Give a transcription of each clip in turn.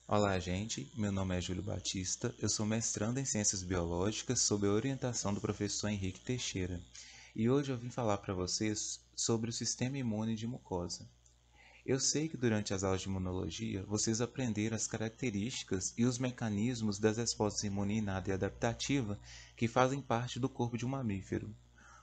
Olá, gente. Meu nome é Júlio Batista. Eu sou mestrando em Ciências Biológicas sob a orientação do professor Henrique Teixeira. E hoje eu vim falar para vocês sobre o sistema imune de mucosa. Eu sei que durante as aulas de imunologia vocês aprenderam as características e os mecanismos das respostas imune inata e adaptativa que fazem parte do corpo de um mamífero.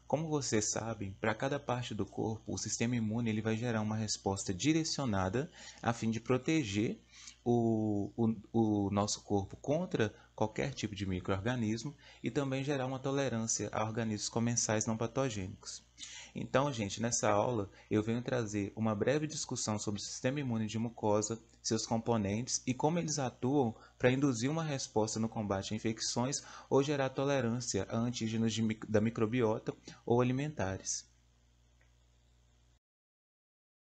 Como vocês sabem, para cada parte do corpo, o sistema imune ele vai gerar uma resposta direcionada a fim de proteger o nosso corpo contra qualquer tipo de micro-organismo e também gerar uma tolerância a organismos comensais não patogênicos. Então, gente, nessa aula eu venho trazer uma breve discussão sobre o sistema imune de mucosa, seus componentes e como eles atuam para induzir uma resposta no combate a infecções ou gerar tolerância a antígenos da microbiota ou alimentares.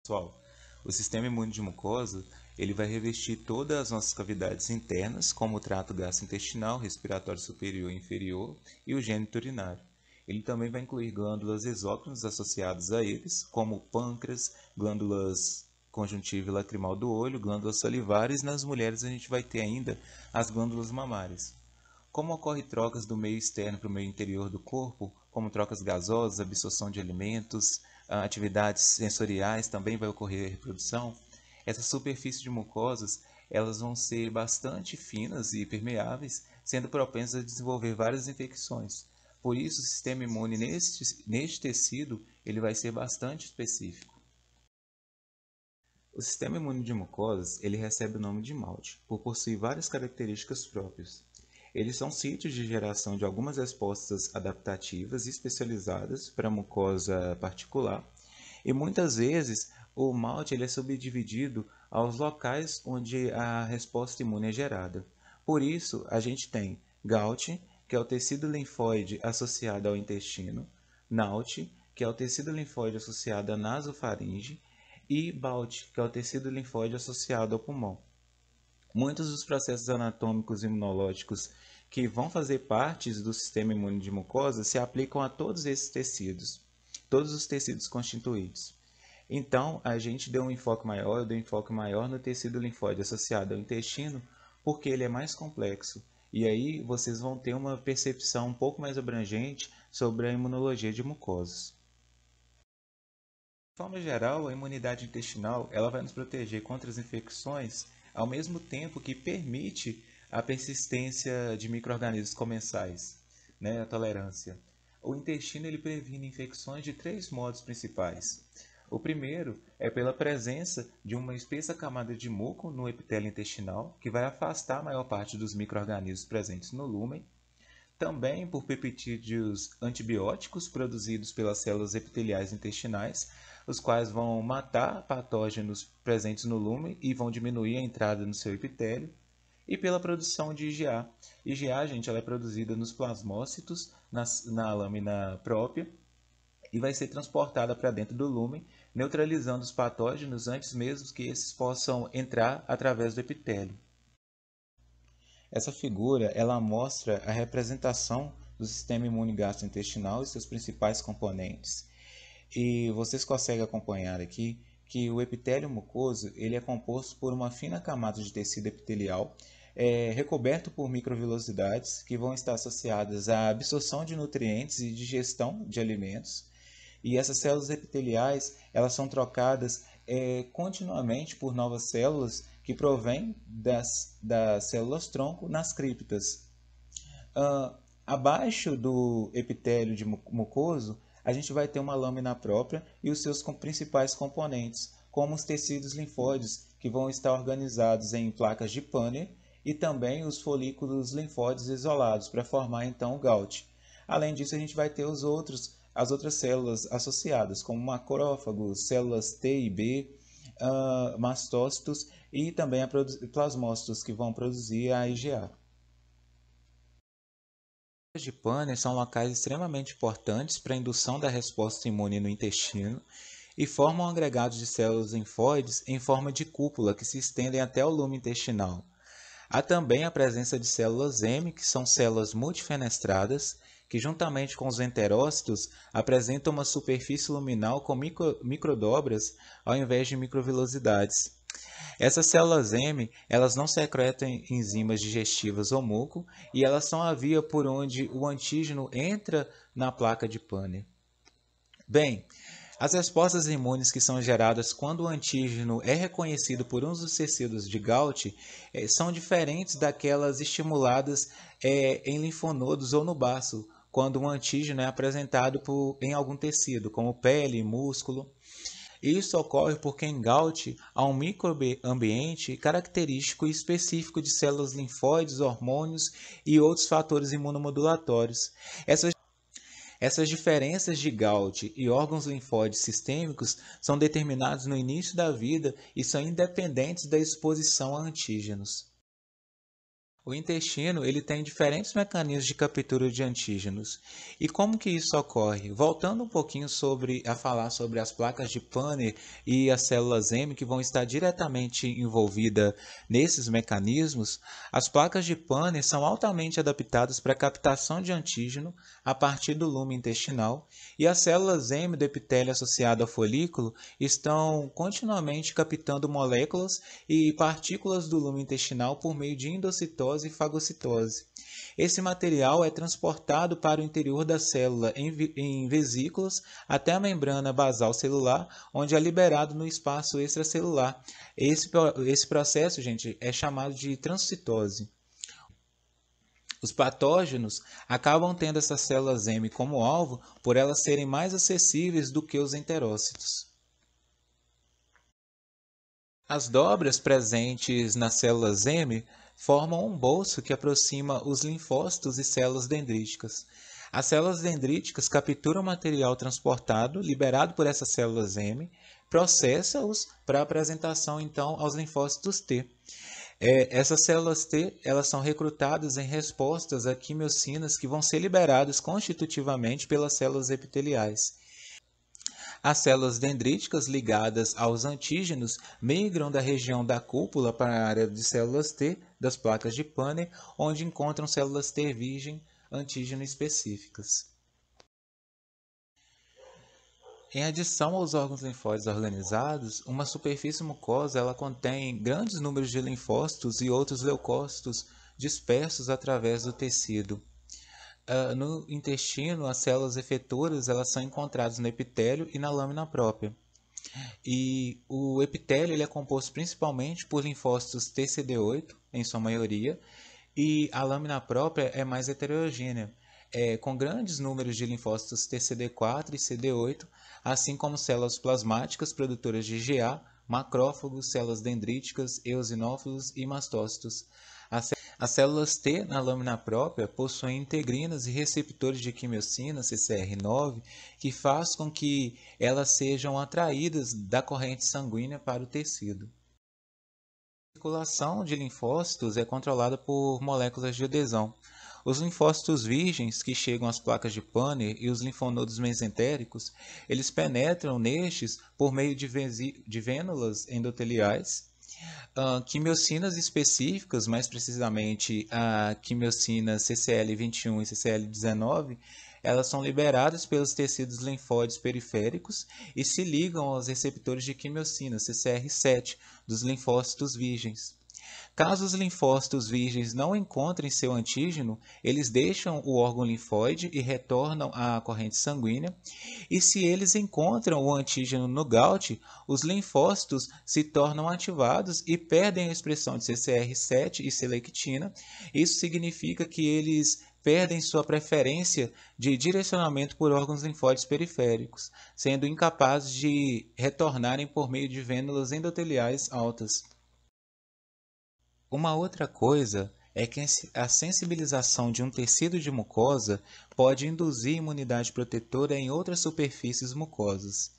Pessoal, o sistema imune de mucosa ele vai revestir todas as nossas cavidades internas, como o trato gastrointestinal, respiratório superior e inferior e o gênito urinário. Ele também vai incluir glândulas exócrinas associadas a eles, como pâncreas, glândulas conjuntiva e lacrimal do olho, glândulas salivares. Nas mulheres a gente vai ter ainda as glândulas mamárias. Como ocorre trocas do meio externo para o meio interior do corpo, como trocas gasosas, absorção de alimentos, atividades sensoriais, também vai ocorrer a reprodução, essas superfícies de mucosas elas vão ser bastante finas e permeáveis, sendo propensas a desenvolver várias infecções. Por isso, o sistema imune neste tecido ele vai ser bastante específico. O sistema imune de mucosas ele recebe o nome de MALT, por possuir várias características próprias. Eles são sítios de geração de algumas respostas adaptativas especializadas para a mucosa particular, e muitas vezes o MALT ele é subdividido aos locais onde a resposta imune é gerada. Por isso, a gente tem GALT, que é o tecido linfóide associado ao intestino, NALT, que é o tecido linfóide associado à nasofaringe, e BALT, que é o tecido linfóide associado ao pulmão. Muitos dos processos anatômicos e imunológicos que vão fazer parte do sistema imune de mucosa se aplicam a todos esses tecidos, todos os tecidos constituídos. Então, a gente deu um enfoque maior, eu dei um enfoque maior no tecido linfóide associado ao intestino, porque ele é mais complexo. E aí vocês vão ter uma percepção um pouco mais abrangente sobre a imunologia de mucosas. De forma geral, a imunidade intestinal ela vai nos proteger contra as infecções, ao mesmo tempo que permite a persistência de micro-organismos comensais, né, a tolerância. O intestino ele previne infecções de três modos principais. O primeiro é pela presença de uma espessa camada de muco no epitélio intestinal, que vai afastar a maior parte dos micro-organismos presentes no lúmen. Também por peptídeos antibióticos produzidos pelas células epiteliais intestinais, os quais vão matar patógenos presentes no lúmen e vão diminuir a entrada no seu epitélio. E pela produção de IgA. IgA, gente, ela é produzida nos plasmócitos, na lâmina própria, e vai ser transportada para dentro do lúmen, neutralizando os patógenos antes mesmo que esses possam entrar através do epitélio. Essa figura ela mostra a representação do sistema imune gastrointestinal e seus principais componentes. E vocês conseguem acompanhar aqui que o epitélio mucoso ele é composto por uma fina camada de tecido epitelial recoberto por microvilosidades que vão estar associadas à absorção de nutrientes e digestão de alimentos. E essas células epiteliais elas são trocadas continuamente por novas células que provêm das células-tronco nas criptas. Abaixo do epitélio de mucoso, a gente vai ter uma lâmina própria e os seus principais componentes, como os tecidos linfóides, que vão estar organizados em placas de Panner, e também os folículos linfóides isolados, para formar então o GALT. Além disso, a gente vai ter as outras células associadas, como macrófagos, células T e B, mastócitos e também plasmócitos, que vão produzir a IgA. As de Panner são locais extremamente importantes para a indução da resposta imune no intestino e formam agregados de células linfóides em forma de cúpula que se estendem até o lume intestinal. Há também a presença de células M, que são células multifenestradas, que juntamente com os enterócitos apresentam uma superfície luminal com microdobras ao invés de microvilosidades. Essas células M, elas não secretam enzimas digestivas ou muco e elas são a via por onde o antígeno entra na placa de Panner. Bem, as respostas imunes que são geradas quando o antígeno é reconhecido por um dos tecidos de Gaut são diferentes daquelas estimuladas em linfonodos ou no baço, quando um antígeno é apresentado em algum tecido, como pele, músculo. Isso ocorre porque em Gaut há um microambiente característico e específico de células linfóides, hormônios e outros fatores imunomodulatórios. Essas diferenças de Gaut e órgãos linfóides sistêmicos são determinados no início da vida e são independentes da exposição a antígenos. O intestino ele tem diferentes mecanismos de captura de antígenos. E como que isso ocorre? Voltando um pouquinho a falar sobre as placas de Panner e as células M que vão estar diretamente envolvidas nesses mecanismos, as placas de Panner são altamente adaptadas para a captação de antígeno a partir do lume intestinal e as células M do epitélio associado ao folículo estão continuamente captando moléculas e partículas do lume intestinal por meio de endocitose e fagocitose. Esse material é transportado para o interior da célula em vesículas até a membrana basal celular, onde é liberado no espaço extracelular. Esse processo, gente, é chamado de transcitose. Os patógenos acabam tendo essas células M como alvo por elas serem mais acessíveis do que os enterócitos. As dobras presentes nas células M formam um bolso que aproxima os linfócitos e células dendríticas. As células dendríticas capturam o material transportado, liberado por essas células M, processa-os para apresentação então aos linfócitos T. Essas células T elas são recrutadas em respostas a quimiocinas que vão ser liberadas constitutivamente pelas células epiteliais. As células dendríticas ligadas aos antígenos migram da região da cúpula para a área de células T das placas de Panner, onde encontram células T virgem antígeno específicas. Em adição aos órgãos linfóides organizados, uma superfície mucosa ela contém grandes números de linfócitos e outros leucócitos dispersos através do tecido. No intestino, as células efetoras elas são encontradas no epitélio e na lâmina própria. E o epitélio ele é composto principalmente por linfócitos TCD8, em sua maioria, e a lâmina própria é mais heterogênea, com grandes números de linfócitos TCD4 e CD8, assim como células plasmáticas produtoras de IgA, macrófagos, células dendríticas, eosinófilos e mastócitos. As células T na lâmina própria possuem integrinas e receptores de quimiocina, CCR9, que faz com que elas sejam atraídas da corrente sanguínea para o tecido. A circulação de linfócitos é controlada por moléculas de adesão. Os linfócitos virgens que chegam às placas de Panner e os linfonodos mesentéricos, eles penetram nestes por meio de vênulas endoteliais. Quimiocinas específicas, mais precisamente a quimiocina CCL21 e CCL19, elas são liberadas pelos tecidos linfóides periféricos e se ligam aos receptores de quimiocina CCR7 dos linfócitos virgens. Caso os linfócitos virgens não encontrem seu antígeno, eles deixam o órgão linfóide e retornam à corrente sanguínea. E se eles encontram o antígeno no Gaut, os linfócitos se tornam ativados e perdem a expressão de CCR7 e selectina. Isso significa que eles perdem sua preferência de direcionamento por órgãos linfóides periféricos, sendo incapazes de retornarem por meio de vênulas endoteliais altas. Uma outra coisa é que a sensibilização de um tecido de mucosa pode induzir imunidade protetora em outras superfícies mucosas.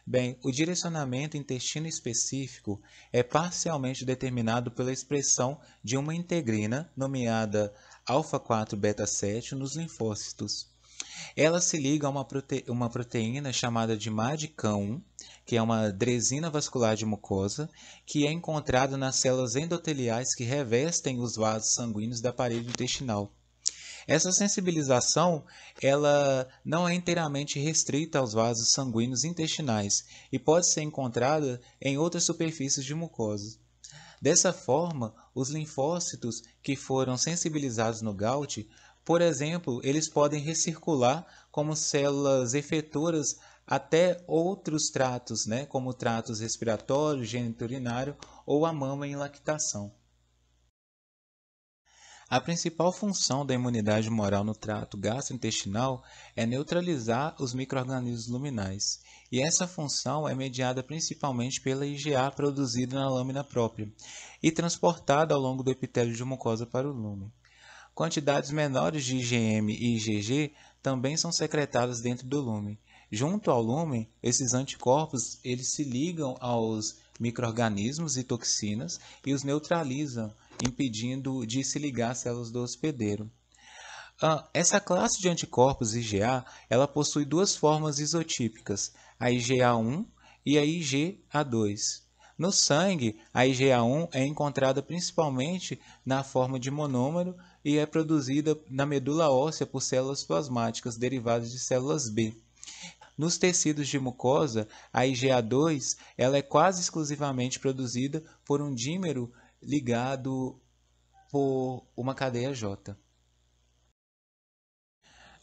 Bem, o direcionamento intestino específico é parcialmente determinado pela expressão de uma integrina, nomeada alfa-4 beta-7, nos linfócitos. Ela se liga a uma proteína chamada de MADCAM1, que é uma dresina vascular de mucosa, que é encontrada nas células endoteliais que revestem os vasos sanguíneos da parede intestinal. Essa sensibilização ela não é inteiramente restrita aos vasos sanguíneos intestinais e pode ser encontrada em outras superfícies de mucosa. Dessa forma, os linfócitos que foram sensibilizados no gout, por exemplo, eles podem recircular como células efetoras até outros tratos, né, como tratos respiratórios, geniturinário ou a mama em lactação. A principal função da imunidade humoral no trato gastrointestinal é neutralizar os micro-organismos luminais, e essa função é mediada principalmente pela IgA produzida na lâmina própria e transportada ao longo do epitélio de mucosa para o lumen. Quantidades menores de IgM e IgG também são secretadas dentro do lumen. Junto ao lumen, esses anticorpos eles se ligam aos micro-organismos e toxinas e os neutralizam, impedindo de se ligar às células do hospedeiro. Essa classe de anticorpos IgA, ela possui duas formas isotípicas, a IgA1 e a IgA2. No sangue, a IgA1 é encontrada principalmente na forma de monômero e é produzida na medula óssea por células plasmáticas derivadas de células B. Nos tecidos de mucosa, a IgA2 ela é quase exclusivamente produzida por um dímero ligado por uma cadeia J.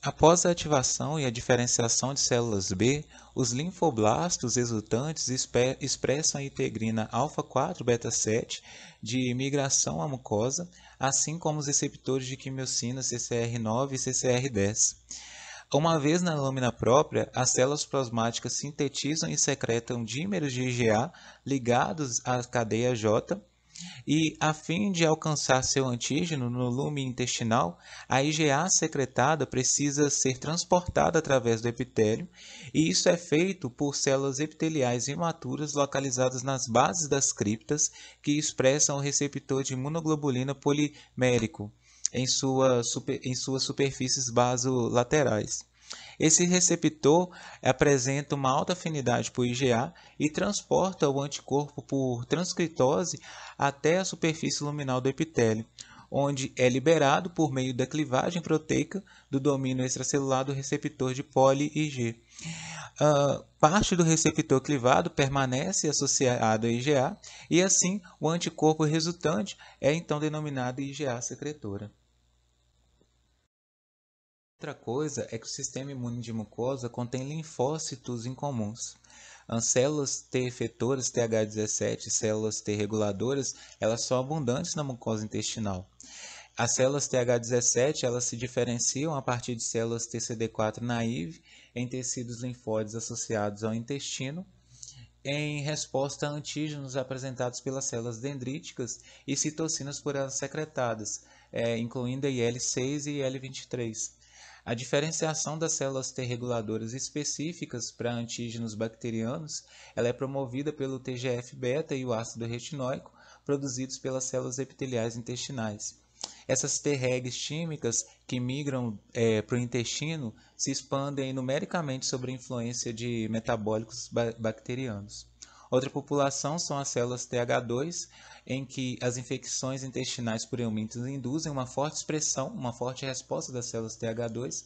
Após a ativação e a diferenciação de células B, os linfoblastos exultantes expressam a integrina alfa-4 beta-7 de migração à mucosa, assim como os receptores de quimiocina CCR9 e CCR10. Uma vez na lâmina própria, as células plasmáticas sintetizam e secretam dímeros de IgA ligados à cadeia J e, a fim de alcançar seu antígeno no lume intestinal, a IgA secretada precisa ser transportada através do epitélio, e isso é feito por células epiteliais imaturas localizadas nas bases das criptas, que expressam o receptor de imunoglobulina polimérico em suas superfícies basolaterais. Esse receptor apresenta uma alta afinidade por IgA e transporta o anticorpo por transcritose até a superfície luminal do epitélio, onde é liberado por meio da clivagem proteica do domínio extracelular do receptor de poli-Ig. Parte do receptor clivado permanece associado a IgA e assim o anticorpo resultante é então denominado IgA secretora. Outra coisa é que o sistema imune de mucosa contém linfócitos incomuns. As células T efetoras TH17 e células T reguladoras, elas são abundantes na mucosa intestinal. As células TH17 elas se diferenciam a partir de células TCD4 naive em tecidos linfóides associados ao intestino, em resposta a antígenos apresentados pelas células dendríticas e citocinas por elas secretadas, incluindo a IL-6 e IL-23. A diferenciação das células T reguladoras específicas para antígenos bacterianos ela é promovida pelo TGF-beta e o ácido retinóico produzidos pelas células epiteliais intestinais. Essas T-regs químicas que migram para o intestino se expandem numericamente sob a influência de metabólicos bacterianos. Outra população são as células TH2, em que as infecções intestinais por helmintos induzem uma forte expressão, uma forte resposta das células TH2,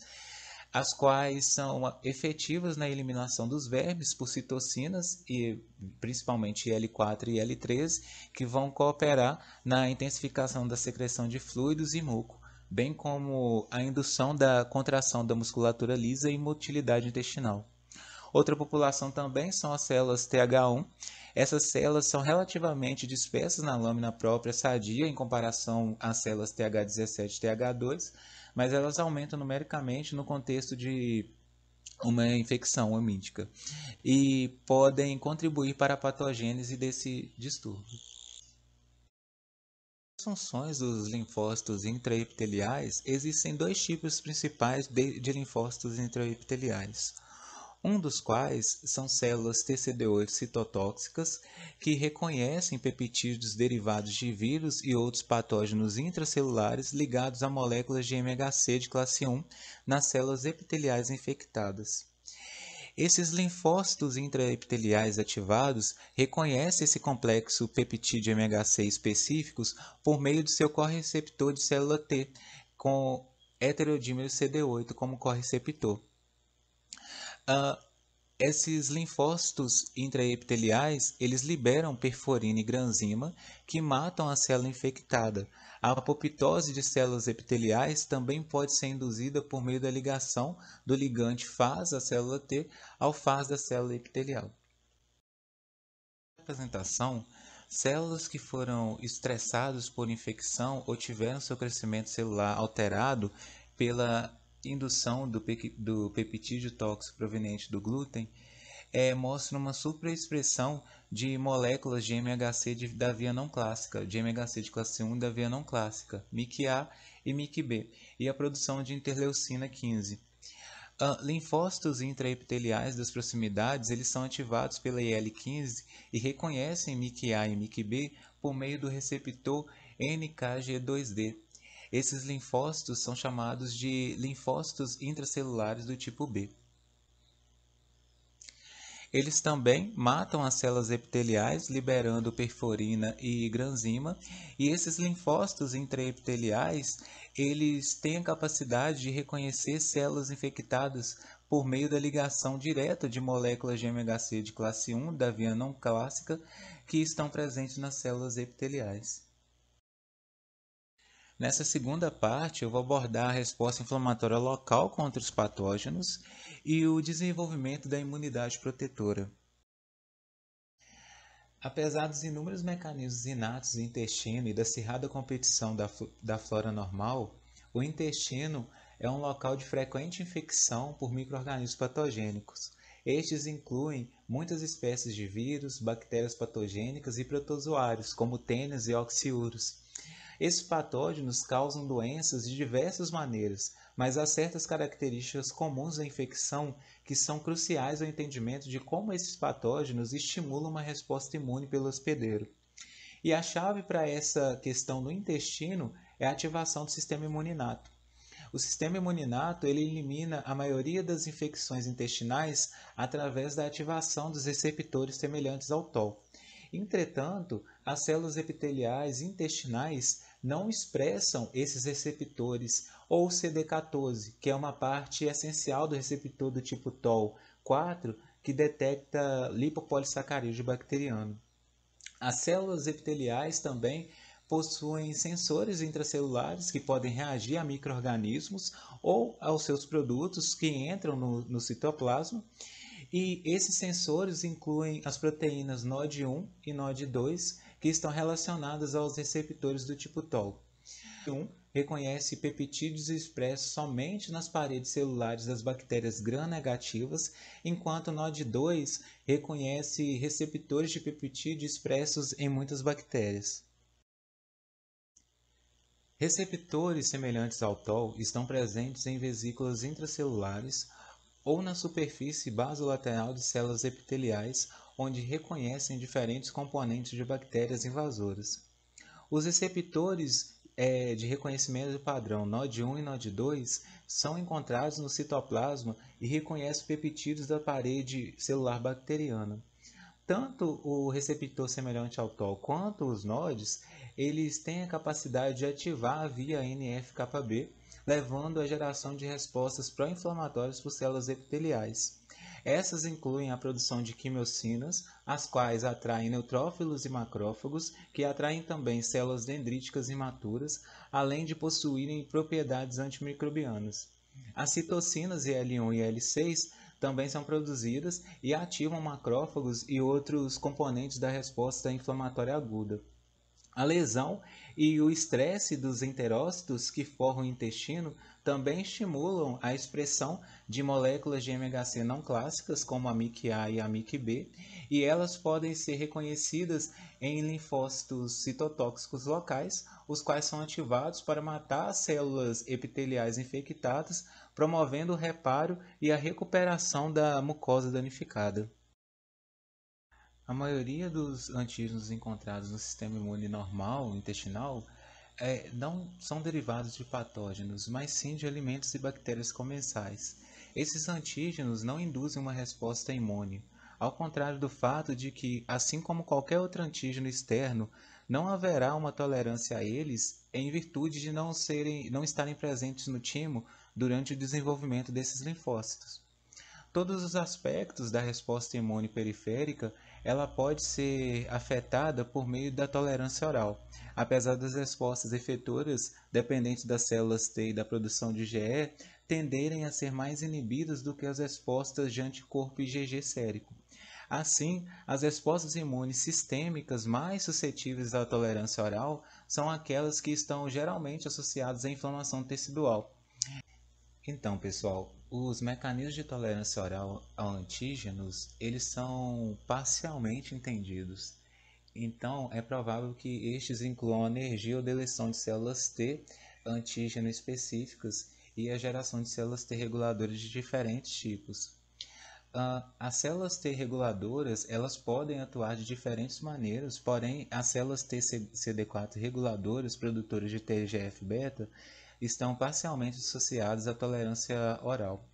as quais são efetivas na eliminação dos vermes por citocinas, e principalmente IL-4 e IL-13, que vão cooperar na intensificação da secreção de fluidos e muco, bem como a indução da contração da musculatura lisa e motilidade intestinal. Outra população também são as células TH1. Essas células são relativamente dispersas na lâmina própria sadia em comparação às células TH17 e TH2, mas elas aumentam numericamente no contexto de uma infecção hemítica e podem contribuir para a patogênese desse distúrbio. As funções dos linfócitos intraepiteliais, existem dois tipos principais de linfócitos intraepiteliais. Um dos quais são células TCD8 citotóxicas que reconhecem peptídeos derivados de vírus e outros patógenos intracelulares ligados a moléculas de MHC de classe 1 nas células epiteliais infectadas. Esses linfócitos intraepiteliais ativados reconhecem esse complexo peptídeo MHC específicos por meio do seu correceptor de célula T, com heterodímero CD8 como correceptor. Esses linfócitos intraepiteliais, eles liberam perforina e granzima que matam a célula infectada. A apoptose de células epiteliais também pode ser induzida por meio da ligação do ligante faz da célula T ao faz da célula epitelial. Apresentação, células que foram estressadas por infecção ou tiveram seu crescimento celular alterado pela indução do peptídeo tóxico proveniente do glúten mostram uma superexpressão de moléculas de MHC da via não clássica, de MHC de classe 1 da via não clássica, MIC-A e MIC-B, e a produção de interleucina 15. Linfócitos intraepiteliais das proximidades eles são ativados pela IL-15 e reconhecem MIC-A e MIC-B por meio do receptor NKG2D. Esses linfócitos são chamados de linfócitos intracelulares do tipo B. Eles também matam as células epiteliais, liberando perforina e granzima, e esses linfócitos intraepiteliais, eles têm a capacidade de reconhecer células infectadas por meio da ligação direta de moléculas de MHC de classe 1 da via não clássica que estão presentes nas células epiteliais. Nessa segunda parte, eu vou abordar a resposta inflamatória local contra os patógenos e o desenvolvimento da imunidade protetora. Apesar dos inúmeros mecanismos inatos do intestino e da acirrada competição da flora normal, o intestino é um local de frequente infecção por micro-organismos patogênicos. Estes incluem muitas espécies de vírus, bactérias patogênicas e protozoários, como tênis e oxiúros. Esses patógenos causam doenças de diversas maneiras, mas há certas características comuns da infecção que são cruciais ao entendimento de como esses patógenos estimulam uma resposta imune pelo hospedeiro. E a chave para essa questão no intestino é a ativação do sistema imuninato. O sistema imuninato ele elimina a maioria das infecções intestinais através da ativação dos receptores semelhantes ao TOL. Entretanto, as células epiteliais intestinais não expressam esses receptores ou CD14, que é uma parte essencial do receptor do tipo TOL4, que detecta lipopolissacarídeo bacteriano. As células epiteliais também possuem sensores intracelulares que podem reagir a micro-organismos ou aos seus produtos que entram no citoplasma. E esses sensores incluem as proteínas NOD1 e NOD2, que estão relacionadas aos receptores do tipo TOL. NOD1 reconhece peptídeos expressos somente nas paredes celulares das bactérias gram-negativas, enquanto NOD2 reconhece receptores de peptídeo expressos em muitas bactérias. Receptores semelhantes ao TOL estão presentes em vesículas intracelulares ou na superfície basolateral de células epiteliais, onde reconhecem diferentes componentes de bactérias invasoras. Os receptores de reconhecimento do padrão NOD1 e NOD2 são encontrados no citoplasma e reconhecem peptídeos da parede celular bacteriana. Tanto o receptor semelhante ao TOL quanto os NODs, eles têm a capacidade de ativar a via NF-κB, levando à geração de respostas pró-inflamatórias por células epiteliais. Essas incluem a produção de quimiocinas, as quais atraem neutrófilos e macrófagos, que atraem também células dendríticas imaturas, além de possuírem propriedades antimicrobianas. As citocinas IL-1 e IL-6 também são produzidas e ativam macrófagos e outros componentes da resposta inflamatória aguda. A lesão e o estresse dos enterócitos que formam o intestino também estimulam a expressão de moléculas de MHC não clássicas, como a MIC-A e a MIC-B, e elas podem ser reconhecidas em linfócitos citotóxicos locais, os quais são ativados para matar as células epiteliais infectadas, promovendo o reparo e a recuperação da mucosa danificada. A maioria dos antígenos encontrados no sistema imune normal intestinal não são derivados de patógenos, mas sim de alimentos e bactérias comensais. Esses antígenos não induzem uma resposta imune, ao contrário do fato de que, assim como qualquer outro antígeno externo, não haverá uma tolerância a eles em virtude de não estarem presentes no timo durante o desenvolvimento desses linfócitos. Todos os aspectos da resposta imune periférica, ela pode ser afetada por meio da tolerância oral. Apesar das respostas efetoras, dependentes das células T e da produção de IgE, tenderem a ser mais inibidas do que as respostas de anticorpo IgG sérico. Assim, as respostas imunes sistêmicas mais suscetíveis à tolerância oral são aquelas que estão geralmente associadas à inflamação tecidual. Então, pessoal, os mecanismos de tolerância oral a antígenos, eles são parcialmente entendidos. Então, é provável que estes incluam a energia ou deleção de células T antígeno específicas e a geração de células T reguladoras de diferentes tipos. As células T reguladoras, elas podem atuar de diferentes maneiras, porém, as células T CD4 reguladoras, produtoras de TGF-beta, estão parcialmente associadas à tolerância oral.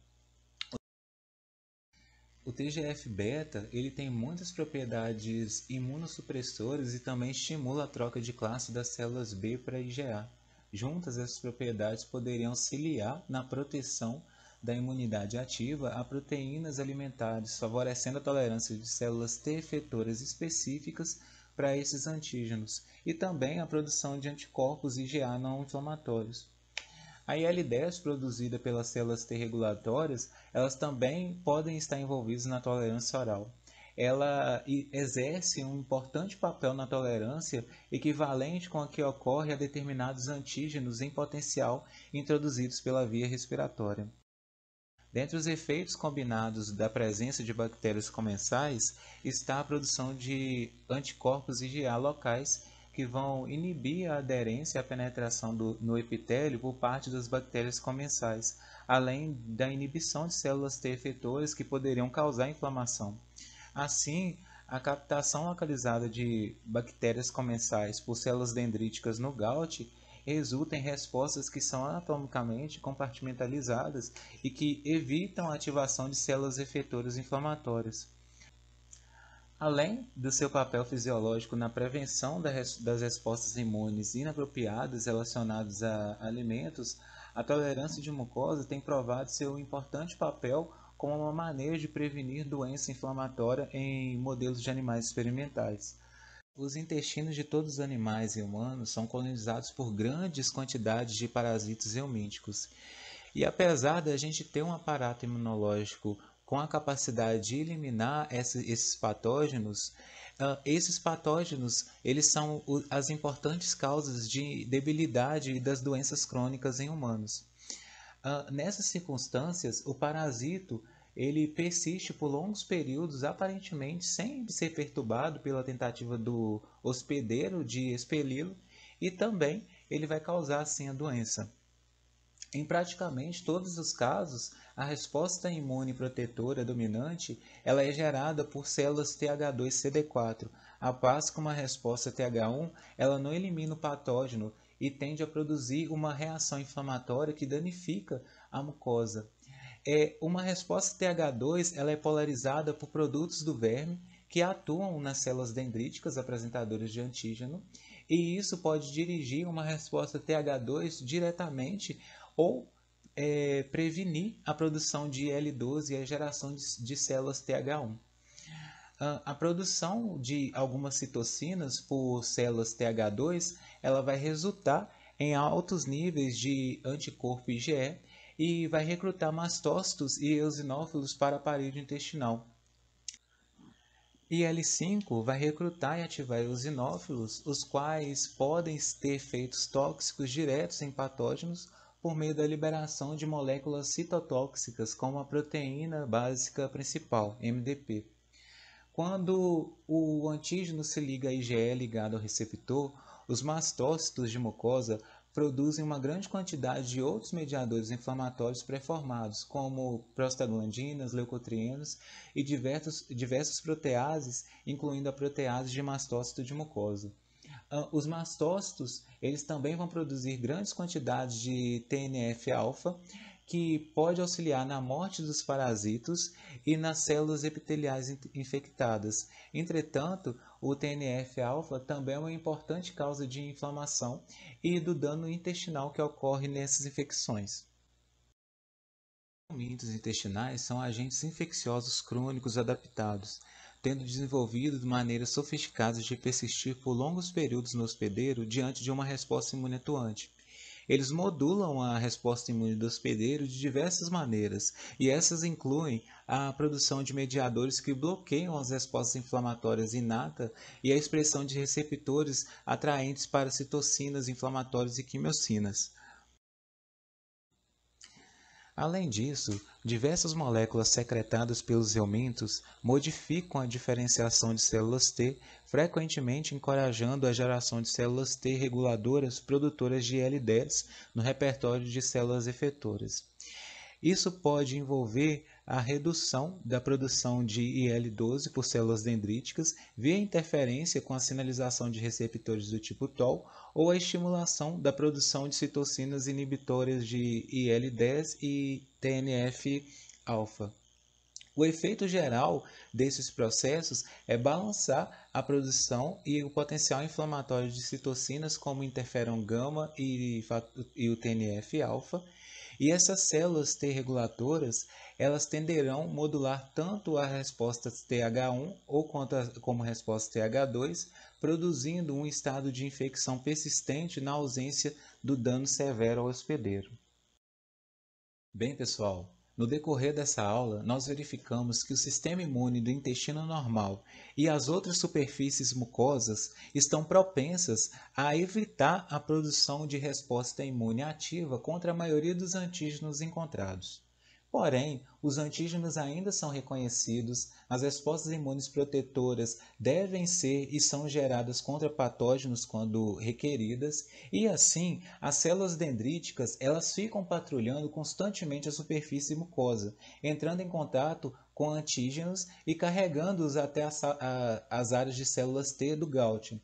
O TGF-beta ele tem muitas propriedades imunossupressoras e também estimula a troca de classe das células B para IgA. Juntas, essas propriedades poderiam auxiliar na proteção da imunidade ativa a proteínas alimentares, favorecendo a tolerância de células T efetoras específicas para esses antígenos e também a produção de anticorpos IgA não inflamatórios. A IL-10 produzida pelas células T regulatórias, elas também podem estar envolvidas na tolerância oral. Ela exerce um importante papel na tolerância, equivalente com a que ocorre a determinados antígenos em potencial introduzidos pela via respiratória. Dentre os efeitos combinados da presença de bactérias comensais está a produção de anticorpos IgA locais que vão inibir a aderência e a penetração no epitélio por parte das bactérias comensais, além da inibição de células T efetoras que poderiam causar inflamação. Assim, a captação localizada de bactérias comensais por células dendríticas no GALT resulta em respostas que são anatomicamente compartimentalizadas e que evitam a ativação de células efetoras inflamatórias. Além do seu papel fisiológico na prevenção das respostas imunes inapropriadas relacionadas a alimentos, a tolerância de mucosa tem provado seu importante papel como uma maneira de prevenir doença inflamatória em modelos de animais experimentais. Os intestinos de todos os animais e humanos são colonizados por grandes quantidades de parasitas helmínticos. E apesar da gente ter um aparato imunológico com a capacidade de eliminar esses patógenos, esses patógenos eles são as importantes causas de debilidade e das doenças crônicas em humanos. Nessas circunstâncias, o parasito ele persiste por longos períodos, aparentemente sem ser perturbado pela tentativa do hospedeiro de expeli-lo, e também ele vai causar assim a doença. Em praticamente todos os casos, a resposta imune protetora dominante ela é gerada por células TH2-CD4, a passo que uma resposta TH1 ela não elimina o patógeno e tende a produzir uma reação inflamatória que danifica a mucosa. Uma resposta TH2 ela é polarizada por produtos do verme que atuam nas células dendríticas apresentadoras de antígeno, e isso pode dirigir uma resposta TH2 diretamente ou prevenir a produção de IL-12 e a geração de células TH1. A produção de algumas citocinas por células TH2 ela vai resultar em altos níveis de anticorpo IgE e vai recrutar mastócitos e eosinófilos para a parede intestinal. IL-5 vai recrutar e ativar eosinófilos, os quais podem ter efeitos tóxicos diretos em patógenos por meio da liberação de moléculas citotóxicas, como a proteína básica principal, MDP. Quando o antígeno se liga a IgE ligado ao receptor, os mastócitos de mucosa produzem uma grande quantidade de outros mediadores inflamatórios pré-formados, como prostaglandinas, leucotrienos e diversas proteases, incluindo a protease de mastócito de mucosa. Os mastócitos eles também vão produzir grandes quantidades de TNF-alfa, que pode auxiliar na morte dos parasitos e nas células epiteliais infectadas. Entretanto, o TNF-alfa também é uma importante causa de inflamação e do dano intestinal que ocorre nessas infecções. Fermentos intestinais são agentes infecciosos crônicos adaptados, tendo desenvolvido maneiras sofisticadas de persistir por longos períodos no hospedeiro diante de uma resposta imune atuante. Eles modulam a resposta imune do hospedeiro de diversas maneiras, e essas incluem a produção de mediadores que bloqueiam as respostas inflamatórias inatas e a expressão de receptores atraentes para citocinas inflamatórias e quimiocinas. Além disso, diversas moléculas secretadas pelos helmintos modificam a diferenciação de células T, frequentemente encorajando a geração de células T reguladoras produtoras de IL-10 no repertório de células efetoras. Isso pode envolver a redução da produção de IL-12 por células dendríticas via interferência com a sinalização de receptores do tipo TOL ou a estimulação da produção de citocinas inibitórias de IL-10 e TNF-alfa. O efeito geral desses processos é balançar a produção e o potencial inflamatório de citocinas como interferon gama e o TNF-alfa, e essas células T reguladoras, elas tenderão a modular tanto a resposta TH1 ou como a resposta TH2, produzindo um estado de infecção persistente na ausência do dano severo ao hospedeiro. Bem, pessoal, no decorrer dessa aula, nós verificamos que o sistema imune do intestino normal e as outras superfícies mucosas estão propensas a evitar a produção de resposta imune ativa contra a maioria dos antígenos encontrados. Porém, os antígenos ainda são reconhecidos, as respostas imunes protetoras devem ser e são geradas contra patógenos quando requeridas, e assim, as células dendríticas elas ficam patrulhando constantemente a superfície mucosa, entrando em contato com antígenos e carregando-os até as áreas de células T do Gauch.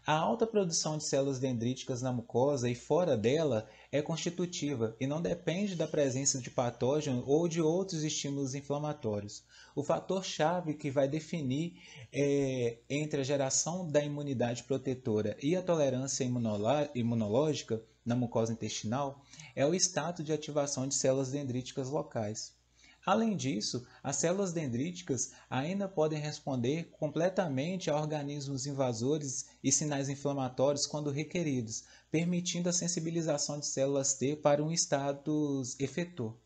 A alta produção de células dendríticas na mucosa e fora dela é constitutiva e não depende da presença de patógeno ou de outros estímulos inflamatórios. O fator-chave que vai definir entre a geração da imunidade protetora e a tolerância imunológica na mucosa intestinal é o status de ativação de células dendríticas locais. Além disso, as células dendríticas ainda podem responder completamente a organismos invasores e sinais inflamatórios quando requeridos, permitindo a sensibilização de células T para um status efetor.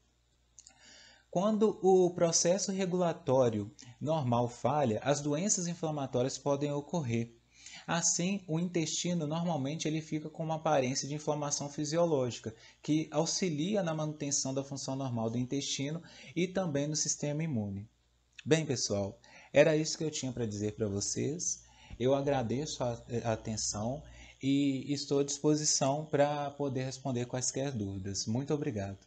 Quando o processo regulatório normal falha, as doenças inflamatórias podem ocorrer. Assim, o intestino normalmente ele fica com uma aparência de inflamação fisiológica, que auxilia na manutenção da função normal do intestino e também no sistema imune. Bem, pessoal, era isso que eu tinha para dizer para vocês. Eu agradeço a atenção e estou à disposição para poder responder quaisquer dúvidas. Muito obrigado.